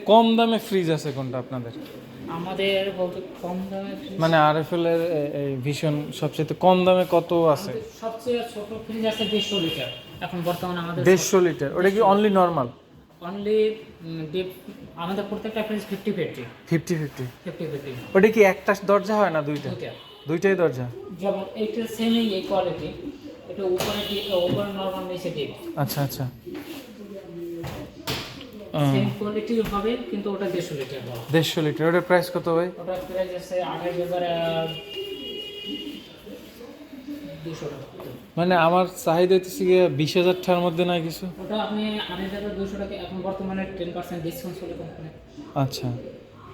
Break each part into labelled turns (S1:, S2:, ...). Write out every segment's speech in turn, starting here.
S1: কম দামে ফ্রিজ আছে কোনটা আপনাদের?
S2: আমাদের বলতে কম দামে
S1: মানে আরএফএল এর এই ভীষণ সবচেয়ে কম দামে কত আছে?
S2: সবচেয়ে ছোট ফ্রিজ আছে 150 লিটার এখন বর্তমানে আমাদের।
S1: 150 লিটার, ওটা কি অনলি নরমাল?
S2: Only deep. আমাদের প্রত্যেকটা ফ্রিজ 50-50
S1: 50-50?
S2: 50-50।
S1: ওটা কি একটা দরজা হয় না দুইটা?
S2: দুইটা।
S1: দুইটাই দরজা।
S2: যেমন এইটা সেমই এই কোয়ালিটি, এটা উপরে ডিপ, উপরে নরমাল, নিচে ডিপ।
S1: আচ্ছা আচ্ছা।
S2: সেম কোয়ালিটি হবে কিন্তু ওটা 150 লিটার হবে।
S1: 150 লিটার, ওটার প্রাইস কত ভাই?
S2: ওটার প্রাইস আছে 28,200 টাকা।
S1: মানে আমার চাহিদা হচ্ছে গিয়ে 20,000 টাকার মধ্যে নাই কিছু?
S2: ওটা আপনি 28,200 টাকা এখন বর্তমানে 10% ডিসকাউন্ট চলে কোম্পানি।
S1: আচ্ছা,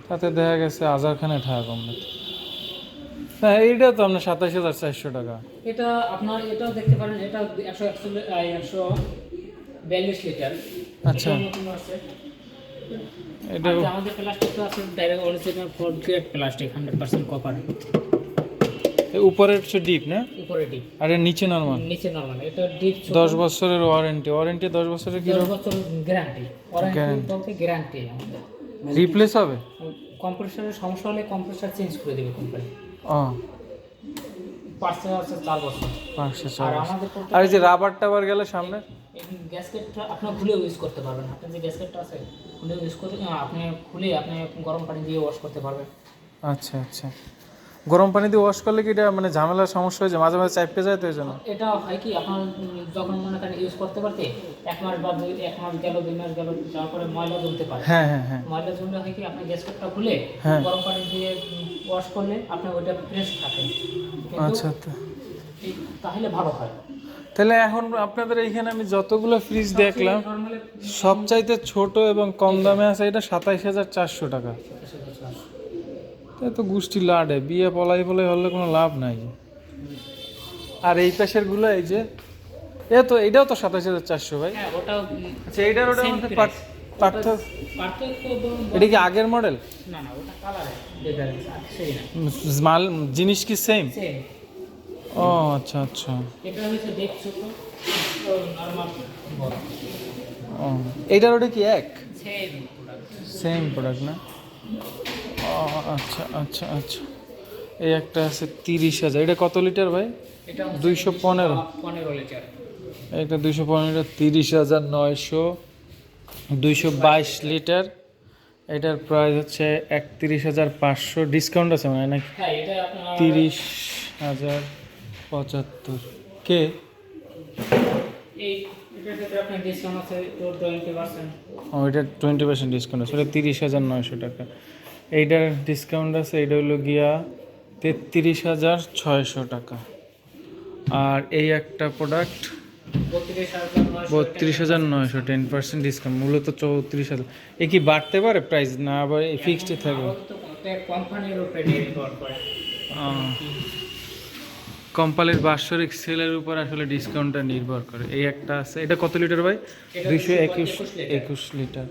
S1: তাতে দেখা গেছে হাজারখানে টাকা কম না? হ্যাঁ, এইটা তো আপনার 27,400 টাকা।
S2: এটা আপনার এটাও দেখতে পারেন, এটা 142 লিটার।
S1: আচ্ছা,
S2: নতুন আছে
S1: এটা
S2: আমাদের প্লাস্টিকটা আছে direct original four grade plastic, 100% copper.
S1: উপরের হচ্ছে ডিপ না?
S2: উপরে ডিপ
S1: আর এর নিচে নরমাল?
S2: নিচে নরমাল। এটা ডিপ
S1: 10 বছরের ওয়ারেন্টি। 10 বছরের কি
S2: 10 বছর গ্যারান্টি। ওয়ারেন্টি বলতে গ্যারান্টি আমাদের।
S1: রিপ্লেস হবে?
S2: কম্প্রেসরের সমস্যা হলে কম্প্রেসর চেঞ্জ করে দেবে কোম্পানি।
S1: ও,
S2: পার্সেল আছে 4 বছর।
S1: 500
S2: আর আমাদের
S1: আর এই যে রাবার টাবার গেলে সামনে
S2: গ্যাসকেটটা আপনি খুলে ইউজ করতে পারবেন। আপনার যে গ্যাসকেটটা আছে খুলে ইউজ করতে, আপনি খুলে আপনি গরম পানি দিয়ে ওয়াশ করতে পারবেন।
S1: আচ্ছা আচ্ছা। গরম পানি দিয়ে ওয়াশ করলে কি এটা মানে ঝামেলার সমস্যা হয়ে যায়? মাঝে মাঝে চাপকে যায় তো এই জন্য?
S2: এটা হয় কি, আপনার যখন মনে করেন ইউজ করতে করতে 1 মাস বা 1 মাস গেল, 2 মাস গেল, তারপরে ময়লা জমতে পারে।
S1: হ্যাঁ হ্যাঁ হ্যাঁ।
S2: ময়লা জমলে হয় কি, আপনি গ্যাসকেটটা খুলে
S1: হ্যাঁ।
S2: গরম পানি দিয়ে ওয়াশ করলে আপনার ওইটা ফ্রেশ থাকে।
S1: আচ্ছা,
S2: তাহলে ভালো হয়।
S1: তাহলে এখন আপনাদের এইখানে আমি যতগুলো ফ্রিজ দেখলাম সবচাইতে ছোট এবং কম দামে আছে এটা 27,400 টাকা। তাই তো গোষ্ঠী লাডে বিয়ে পলাই হলে কোনো লাভ নাই। আর এই পাশের গুলো এই যে এটাও তো 27,400 ভাই।
S2: হ্যাঁ, ওটাও।
S1: আচ্ছা, এইটার ওটার মধ্যে
S2: পার্থক্য
S1: এটা কি আগের মডেল?
S2: না না, ওটা কালার ডিফারেন্স আছে, সেই না।
S1: মাল জিনিস কি সেম?
S2: সেম।
S1: ও আচ্ছা আচ্ছা।
S2: এটা হচ্ছে ডেপ ছোট, নরমাল বড়।
S1: ও, এইটার ওটা কি এক?
S2: Same product.
S1: সেম প্রোডাক্ট না? ও আচ্ছা আচ্ছা আচ্ছা। এই একটা আছে 30,000। এটা কত লিটার ভাই?
S2: এটা
S1: 215
S2: লিটার।
S1: এটা 215 লিটার, 30,900, 222 লিটার। এটার প্রাইস হচ্ছে 31,500। ডিসকাউন্ট আছে মানে নাকি?
S2: হ্যাঁ, এটা আপনার
S1: 30,075 কে?
S2: এটার ক্ষেত্রে আপনার ডিসকাউন্ট আছে 20%।
S1: ও, এটা 20% ডিসকাউন্ট আছে, ওটা 30,900 টাকা। এইটার ডিসকাউন্ট আছে, এটা হলো গিয়া 33,600 টাকা। আর এই একটা প্রোডাক্ট 32,900, 10% ডিসকাউন্ট, মূলত 34,000। এ কি বাড়তে পারে প্রাইস না আবার ফিক্সড থাকবে?
S2: কোম্পানির উপরে নির্ভর করে।
S1: কোম্পানির বাৎসরিক সেলের উপর আসলে ডিসকাউন্টটা নির্ভর করে। এই একটা আছে, এটা কত লিটার ভাই? 221 লিটার।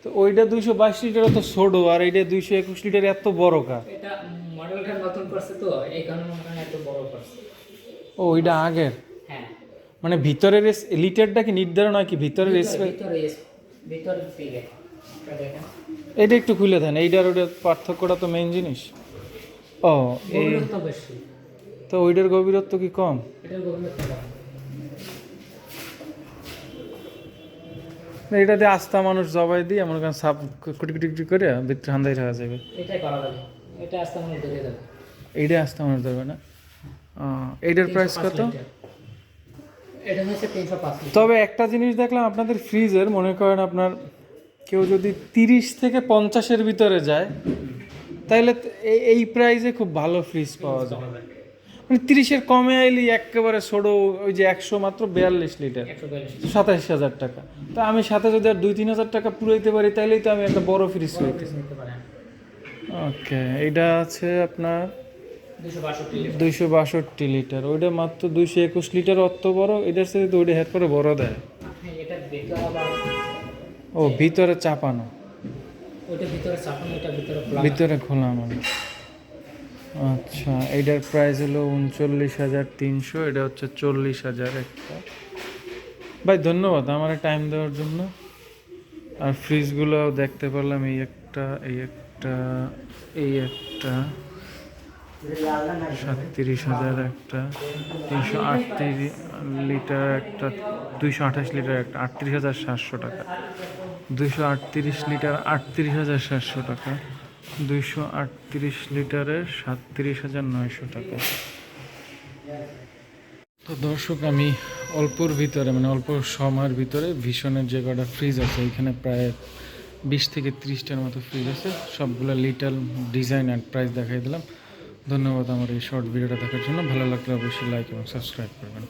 S1: তো ওইটা 222 লিটার তো ছোট, আর এইটা 221 লিটার এত বড় কা?
S2: এটা মডেলটা নতুন করছে তো এই কারণে এত বড় করছে।
S1: ও, ওইটা আগের?
S2: হ্যাঁ।
S1: মানে ভিতরের লিটারটা কি নির্ধারণ হয় কি ভিতরের
S2: ভিতরে ফিগে দেখেন।
S1: এটা একটু খুলে দেন, এইটার ওটার পার্থক্যটা তো মেইন জিনিস। ও, এই
S2: গভীরত্ব বেশি।
S1: তো ওইটার গভীরত্ব কি কম?
S2: এটার গভীরত্ব কম।
S1: না, এটাতে আস্থা মানুষ জবাই দিয়ে মনে করেন সাপ কুটি কুটি কুটি করে ভিতরে হান্দাই রাখা যাবে।
S2: এটাই করা যাবে, এটা আস্থা মানুষ ধরে যাবে।
S1: এইটা আস্থা মানুষ ধরবে না? এইটার প্রাইস কত?
S2: এটা হচ্ছে 305।
S1: তবে একটা জিনিস দেখলাম আপনাদের ফ্রিজের, মনে করেন আপনার কেউ যদি 30 থেকে 50-এর ভিতরে যায় তাহলে এই প্রাইসে খুব ভালো ফ্রিজ পাওয়া যায়। মানে 30-এর কমে আইলি একেবারে ছোটো, ওই যে 100 মাত্র 42 লিটার, 27,000 টাকা। তা আমি সাথে যদি আর 2-3 হাজার টাকা পুরাইতে পারি তাইলেই তো আমি একটা বড় ফ্রিজ পাইতে। ওকে, এইটা আছে আপনার 262 লিটার, ওইটা মাত্র 221 লিটার, অত বড়। এটার সাথে তো ওইটা হেড করে বড় দেয়। ও, ভিতরে চাপানো, ভিতরে খোলা মানে। আচ্ছা, এইটার প্রাইস হলো 39,300, এটা হচ্ছে 40,000 একটা। ভাই ধন্যবাদ আমার টাইম দেওয়ার জন্য। আর ফ্রিজগুলো দেখতে পারলাম এই একটা, এই একটা, এই একটা 37,000 একটা, 338 লিটার একটা, 228 লিটার একটা, 38,700 টাকা, 238 লিটার 38,700 টাকা, 238 লিটারের 37,900 টাকা। তো দর্শক, আমি অল্পর ভিতরে মানে অল্প সময়ের ভিতরে ভিশনের যে কটা ফ্রিজ আছে এখানে প্রায় 20 থেকে 30টার মতো ফ্রিজ আছে, সবগুলো লিটার ডিজাইন অ্যান্ড প্রাইস দেখাই দিলাম। ধন্যবাদ আমার এই শর্ট ভিডিওটা দেখার জন্য। ভালো লাগলে অবশ্যই লাইক এবং সাবস্ক্রাইব করবেন।